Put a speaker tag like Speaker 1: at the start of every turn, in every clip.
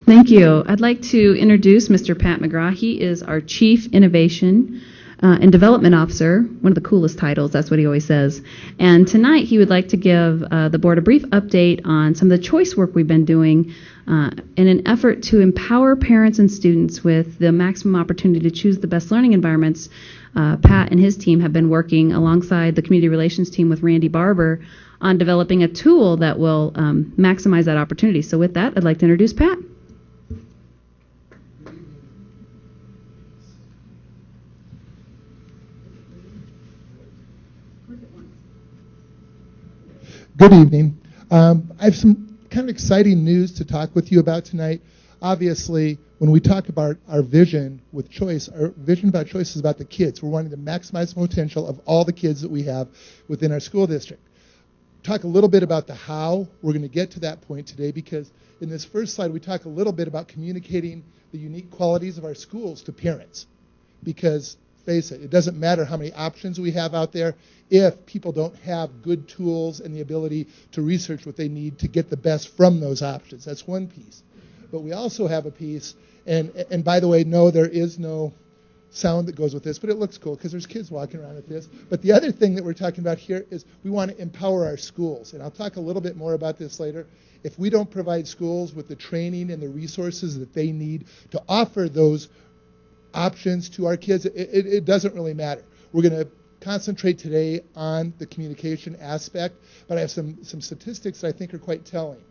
Speaker 1: Thank you. I'd like to introduce Mr. Pat McGraw. He is our Chief Innovation and Development Officer, one of the coolest titles, that's what he always says. And tonight he would like to give the board a brief update on some of the choice work we've been doing in an effort to empower parents and students with the maximum opportunity to choose the best learning environments. Pat and his team have been working alongside the community relations team with Randy Barber on developing a tool that will maximize that opportunity. So with that, I'd like to introduce Pat.
Speaker 2: Good evening. I have some kind of exciting news to talk with you about tonight. Obviously, when we talk about our vision with choice, our vision about choice is about the kids. We're wanting to maximize the potential of all the kids that we have within our school district. Talk a little bit about the how. We're going to get to that point today because in this first slide, we talk a little bit about communicating the unique qualities of our schools to parents. Because face it doesn't matter how many options we have out there if people don't have good tools and the ability to research what they need to get the best from those options. That's one piece. But we also have a piece, and by the way, no, there is no sound that goes with this, but it looks cool because there's kids walking around with this. But the other thing that we're talking about here is we want to empower our schools, and I'll talk a little bit more about this later. If we don't provide schools with the training and the resources that they need to offer those options to our kids, it doesn't really matter. We're going to concentrate today on the communication aspect, but I have some statistics that I think are quite telling.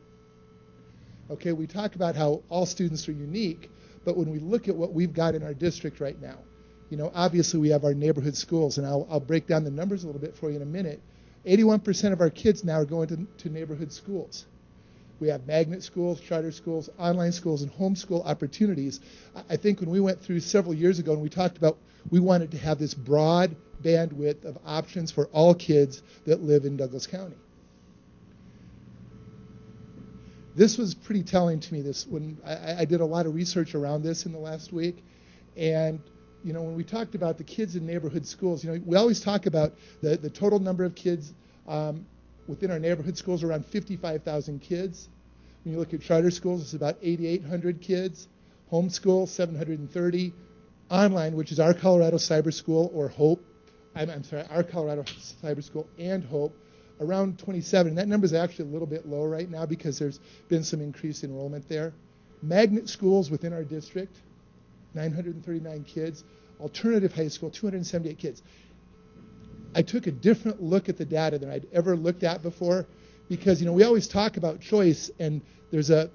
Speaker 2: Okay, we talk about how all students are unique, but when we look at what we've got in our district right now, obviously we have our neighborhood schools, and I'll break down the numbers a little bit for you in a minute. 81% of our kids now are going to neighborhood schools. We have magnet schools, charter schools, online schools, and homeschool opportunities. I think when we went through several years ago and we talked about we wanted to have this broad bandwidth of options for all kids that live in Douglas County. This was pretty telling to me. When I did a lot of research around this in the last week, and when we talked about the kids in neighborhood schools, we always talk about the total number of kids within our neighborhood schools, around 55,000 kids. When you look at charter schools, it's about 8,800 kids. Homeschool, 730. Online, which is our Colorado Cyber School or HOPE, our Colorado Cyber School and HOPE, around 27. That number is actually a little bit low right now because there's been some increased enrollment there. Magnet schools within our district, 939 kids. Alternative high school, 278 kids. I took a different look at the data than I'd ever looked at before because, we always talk about choice, and there's a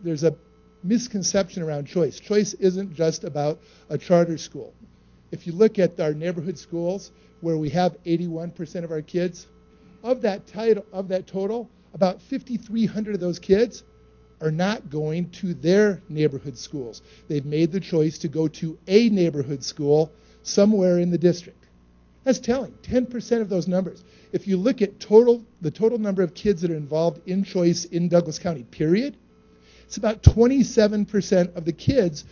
Speaker 2: misconception around choice. Choice isn't just about a charter school. If you look at our neighborhood schools where we have 81% of our kids, of that total, about 5,300 of those kids are not going to their neighborhood schools. They've made the choice to go to a neighborhood school somewhere in the district. That's telling, 10% of those numbers. If you look at the total number of kids that are involved in choice in Douglas County, period, it's about 27% of the kids,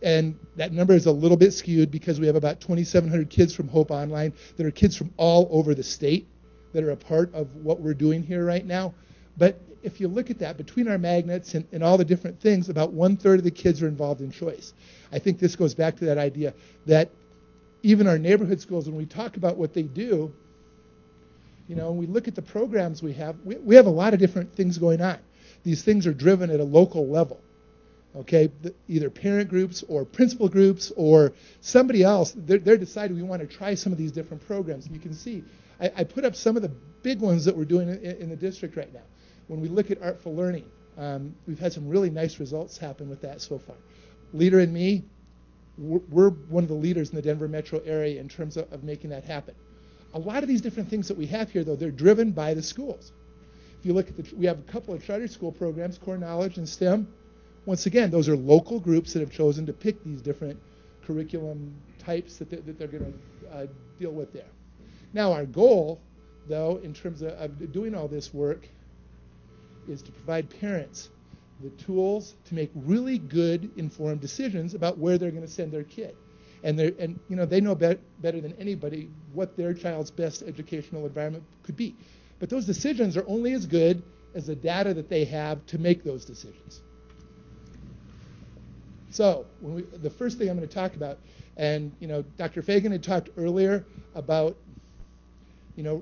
Speaker 2: and that number is a little bit skewed because we have about 2,700 kids from Hope Online that are kids from all over the state that are a part of what we're doing here right now. But if you look at that, between our magnets and all the different things, about 1/3 of the kids are involved in choice. I think this goes back to that idea that even our neighborhood schools, when we talk about what they do, when we look at the programs we have a lot of different things going on. These things are driven at a local level, okay? Either parent groups or principal groups or somebody else, they're deciding we want to try some of these different programs. And you can see, I put up some of the big ones that we're doing in the district right now. When we look at Artful Learning, we've had some really nice results happen with that so far. Leader in Me, we're one of the leaders in the Denver metro area in terms of making that happen. A lot of these different things that we have here, though, they're driven by the schools. If you look at we have a couple of charter school programs, Core Knowledge and STEM. Once again, those are local groups that have chosen to pick these different curriculum types that they're going to deal with there. Now, our goal, though, in terms of doing all this work, is to provide parents the tools to make really good, informed decisions about where they're going to send their kid. And they know better than anybody what their child's best educational environment could be. But those decisions are only as good as the data that they have to make those decisions. So the first thing I'm going to talk about, and Dr. Fagan had talked earlier about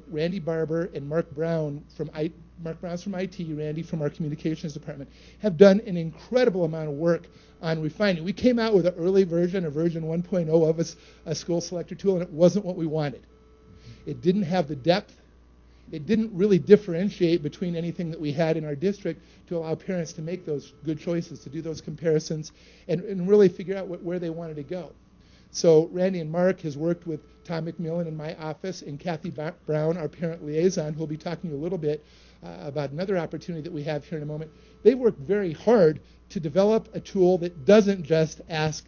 Speaker 2: Randy Barber and Mark Brown Mark Brown's from IT, Randy from our communications department, have done an incredible amount of work on refining. We came out with an early version, a version 1.0 of a School Selector Tool, and it wasn't what we wanted. It didn't have the depth. It didn't really differentiate between anything that we had in our district to allow parents to make those good choices, to do those comparisons, and really figure out where they wanted to go. So Randy and Mark has worked with Tom McMillan in my office and Kathy Brown, our parent liaison, who will be talking a little bit about another opportunity that we have here in a moment. They've worked very hard to develop a tool that doesn't just ask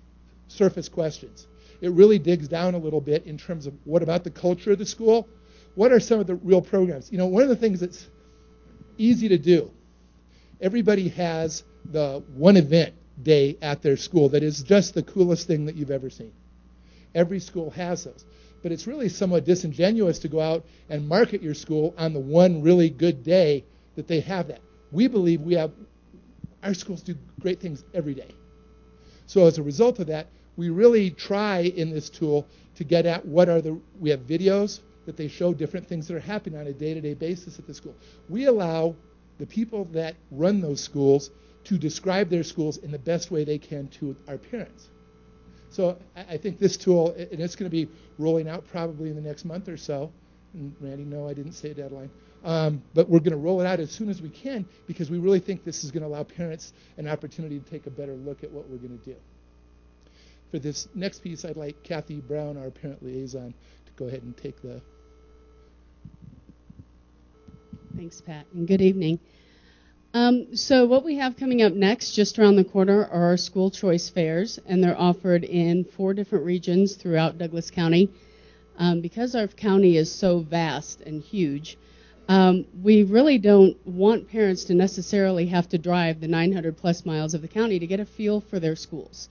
Speaker 2: surface questions. It really digs down a little bit in terms of what about the culture of the school? What are some of the real programs? One of the things that's easy to do, everybody has the one event day at their school that is just the coolest thing that you've ever seen. Every school has those. But it's really somewhat disingenuous to go out and market your school on the one really good day that they have that. We believe our schools do great things every day. So as a result of that, we really try in this tool to get at we have videos that they show different things that are happening on a day-to-day basis at the school. We allow the people that run those schools to describe their schools in the best way they can to our parents. So I think this tool, and it's going to be rolling out probably in the next month or so. And Randy, no, I didn't say a deadline. But we're going to roll it out as soon as we can because we really think this is going to allow parents an opportunity to take a better look at what we're going to do. For this next piece, I'd like Kathy Brown, our parent liaison, to go ahead and take the...
Speaker 3: Thanks, Pat, and good evening. So what we have coming up next, just around the corner, are our School Choice Fairs, and they're offered in 4 different regions throughout Douglas County. Because our county is so vast and huge, we really don't want parents to necessarily have to drive the 900-plus miles of the county to get a feel for their schools.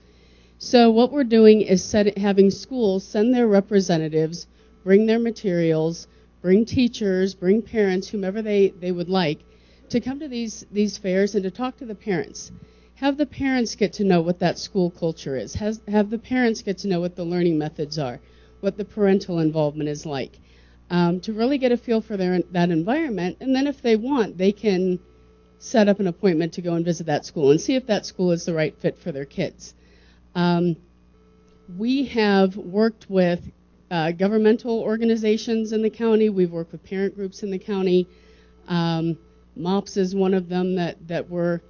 Speaker 3: So what we're doing is having schools send their representatives, bring their materials, bring teachers, bring parents, whomever they would like, to come to these fairs and to talk to the parents. Have the parents get to know what that school culture is. Have the parents get to know what the learning methods are, what the parental involvement is like, to really get a feel for that environment. And then if they want, they can set up an appointment to go and visit that school and see if that school is the right fit for their kids. We have worked with governmental organizations in the county. We've worked with parent groups in the county. MOPS is one of them that we're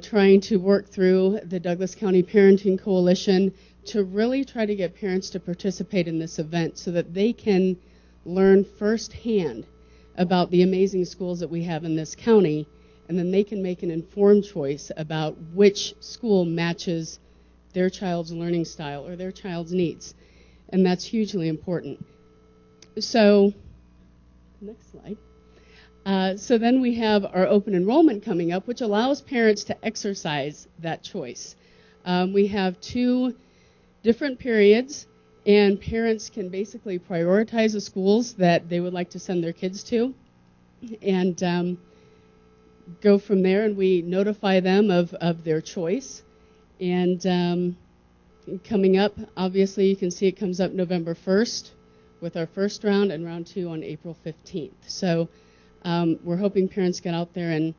Speaker 3: trying to work through, the Douglas County Parenting Coalition, to really try to get parents to participate in this event so that they can learn firsthand about the amazing schools that we have in this county, and then they can make an informed choice about which school matches their child's learning style or their child's needs. And that's hugely important. So, next slide. So then we have our open enrollment coming up, which allows parents to exercise that choice. We have 2 different periods, and parents can basically prioritize the schools that they would like to send their kids to and go from there, and we notify them of their choice. And coming up, obviously, you can see it comes up November 1st with our first round and round 2 on April 15th. So we're hoping parents get out there and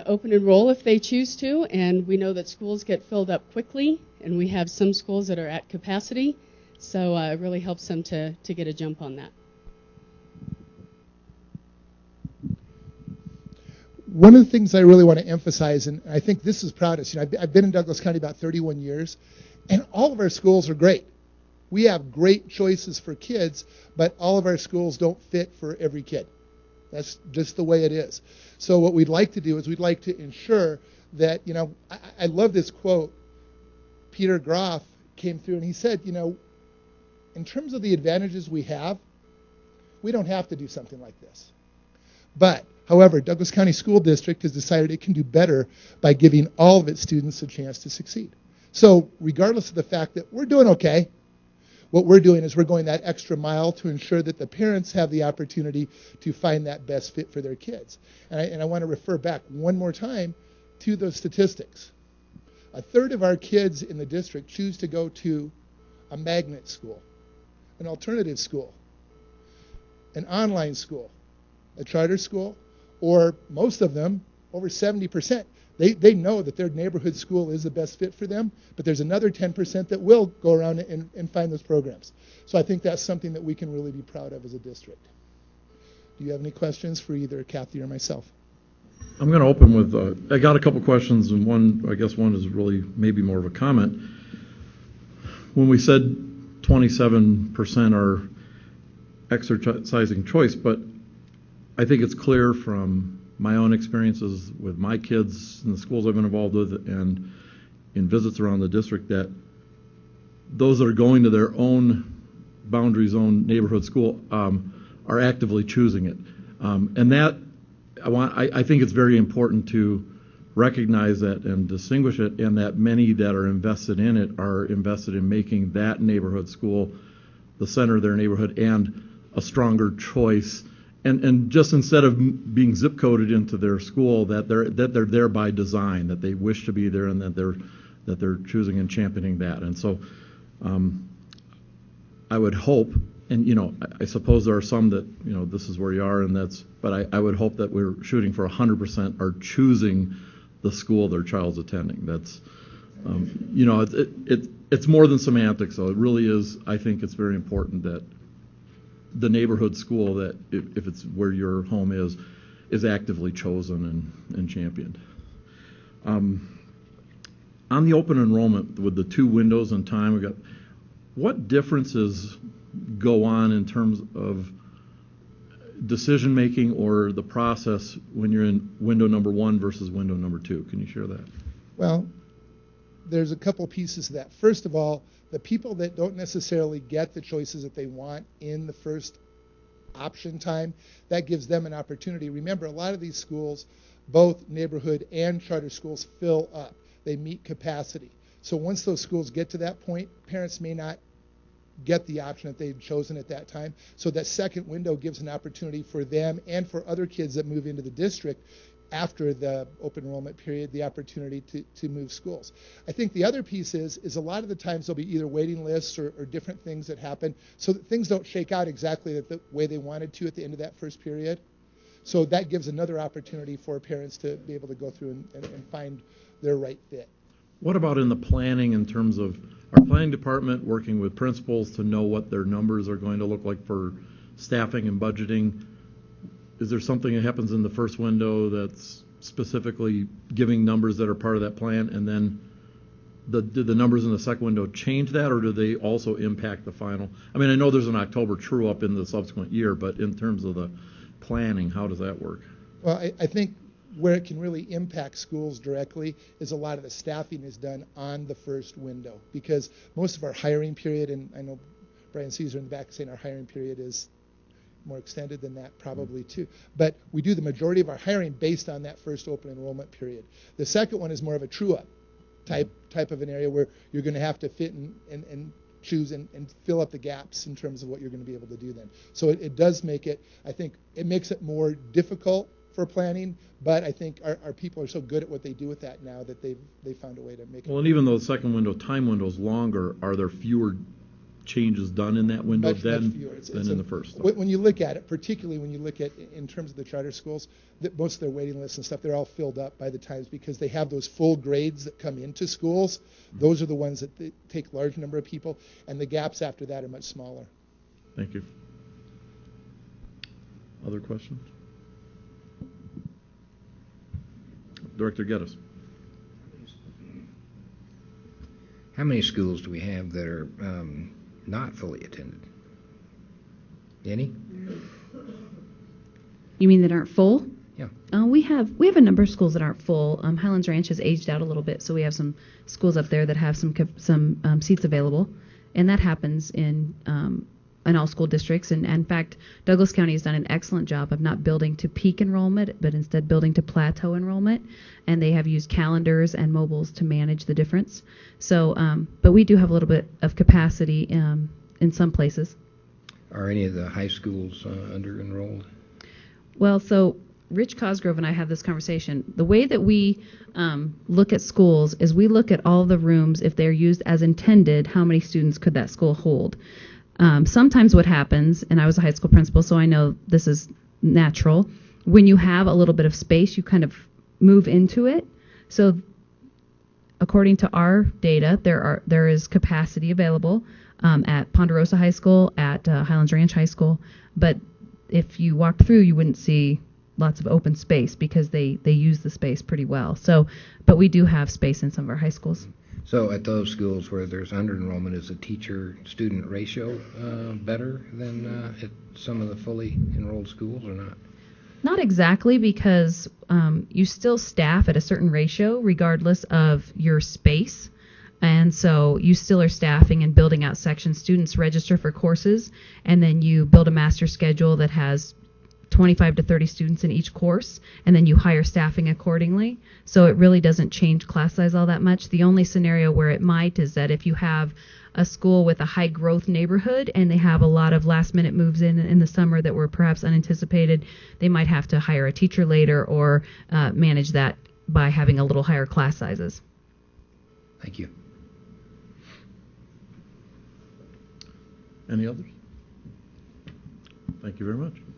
Speaker 3: open enroll if they choose to, and we know that schools get filled up quickly, and we have some schools that are at capacity, so it really helps them to get a jump on that.
Speaker 2: One of the things I really want to emphasize, and I think this is proudest, I've been in Douglas County about 31 years, and all of our schools are great. We have great choices for kids, but all of our schools don't fit for every kid. That's just the way it is. So what we'd like to do is we'd like to ensure that, I love this quote. Peter Groff came through and he said, in terms of the advantages we have, we don't have to do something like this. But, however, Douglas County School District has decided it can do better by giving all of its students a chance to succeed. So regardless of the fact that we're doing okay, what we're doing is we're going that extra mile to ensure that the parents have the opportunity to find that best fit for their kids. And I want to refer back one more time to those statistics. A third of our kids in the district choose to go to a magnet school, an alternative school, an online school, a charter school, or most of them, over 70%. They know that their neighborhood school is the best fit for them, but there's another 10% that will go around and find those programs. So I think that's something that we can really be proud of as a district. Do you have any questions for either Kathy or myself?
Speaker 4: I'm going to open with, I got a couple questions, and I guess one is really maybe more of a comment. When we said 27% are exercising choice, but I think it's clear from my own experiences with my kids in the schools I've been involved with and in visits around the district that those that are going to their own boundary zone neighborhood school are actively choosing it. And that I think it's very important to recognize that and distinguish it, and that many that are invested in it are invested in making that neighborhood school the center of their neighborhood and a stronger choice. And just instead of being zip coded into their school, that they're there by design, that they wish to be there, and that they're choosing and championing that. And so, I would hope, and I suppose there are some that this is where you are, but I would hope that we're shooting for 100% are choosing the school their child's attending. That's, it's more than semantics, though. It really is. I think it's very important that the neighborhood school, that if it's where your home is actively chosen and championed. On the open enrollment with the 2 windows in time, what differences go on in terms of decision making or the process when you're in window number 1 versus window number 2? Can you share that?
Speaker 2: Well, there's a couple pieces of that. First of all, the people that don't necessarily get the choices that they want in the first option time, that gives them an opportunity. Remember, a lot of these schools, both neighborhood and charter schools, fill up. They meet capacity. So once those schools get to that point, parents may not get the option that they've chosen at that time. So that second window gives an opportunity for them and for other kids that move into the district after the open enrollment period, the opportunity to move schools. I think the other piece is a lot of the times there'll be either waiting lists or different things that happen so that things don't shake out exactly the way they wanted to at the end of that first period. So that gives another opportunity for parents to be able to go through and find their right fit.
Speaker 4: What about in the planning, in terms of our planning department working with principals to know what their numbers are going to look like for staffing and budgeting? Is there something that happens in the first window that's specifically giving numbers that are part of that plan, and then did the numbers in the second window change that, or do they also impact the final? I mean, I know there's an October true-up in the subsequent year, but in terms of the planning, how does that work?
Speaker 2: Well, I think where it can really impact schools directly is a lot of the staffing is done on the first window, because most of our hiring period, and I know Brian Caesar in the back saying our hiring period is more extended than that probably too. But we do the majority of our hiring based on that first open enrollment period. The second one is more of a true-up type of an area where you're going to have to fit and choose and fill up the gaps in terms of what you're going to be able to do then. So it does make it, I think, it makes it more difficult for planning, but I think our people are so good at what they do with that now that they found a way to make it.
Speaker 4: Well, and even though the second window, time window is longer, are there fewer changes done in that window than in the first?
Speaker 2: When you look at it, particularly when you look at in terms of the charter schools, most of their waiting lists and stuff, they're all filled up by the times because they have those full grades that come into schools. Those are the ones that take large number of people, and the gaps after that are much smaller.
Speaker 4: Thank you. Other questions? Director Geddes.
Speaker 5: How many schools do we have that are not fully attended? Any?
Speaker 1: You mean that aren't full?
Speaker 5: Yeah.
Speaker 1: We have a number of schools that aren't full. Highlands Ranch has aged out a little bit, so we have some schools up there that have some seats available, and that happens in all school districts. And in fact, Douglas County has done an excellent job of not building to peak enrollment, but instead building to plateau enrollment. And they have used calendars and mobiles to manage the difference. So, but we do have a little bit of capacity in some places.
Speaker 5: Are any of the high schools under enrolled?
Speaker 1: Well, so Rich Cosgrove and I have this conversation. The way that we look at schools is we look at all the rooms, if they're used as intended, how many students could that school hold? Sometimes what happens, and I was a high school principal, so I know this is natural, when you have a little bit of space, you kind of move into it. So according to our data, there is capacity available at Ponderosa High School, at Highlands Ranch High School, but if you walked through, you wouldn't see lots of open space because they use the space pretty well. So, but we do have space in some of our high schools.
Speaker 5: So at those schools where there's under-enrollment, is the teacher-student ratio better than at some of the fully enrolled schools or not?
Speaker 1: Not exactly, because you still staff at a certain ratio regardless of your space. And so you still are staffing and building out sections. Students register for courses, and then you build a master schedule that has 25 to 30 students in each course, and then you hire staffing accordingly. So it really doesn't change class size all that much. The only scenario where it might is that if you have a school with a high growth neighborhood and they have a lot of last minute moves in the summer that were perhaps unanticipated, they might have to hire a teacher later or manage that by having a little higher class sizes.
Speaker 5: Thank you.
Speaker 4: Any others? Thank you very much.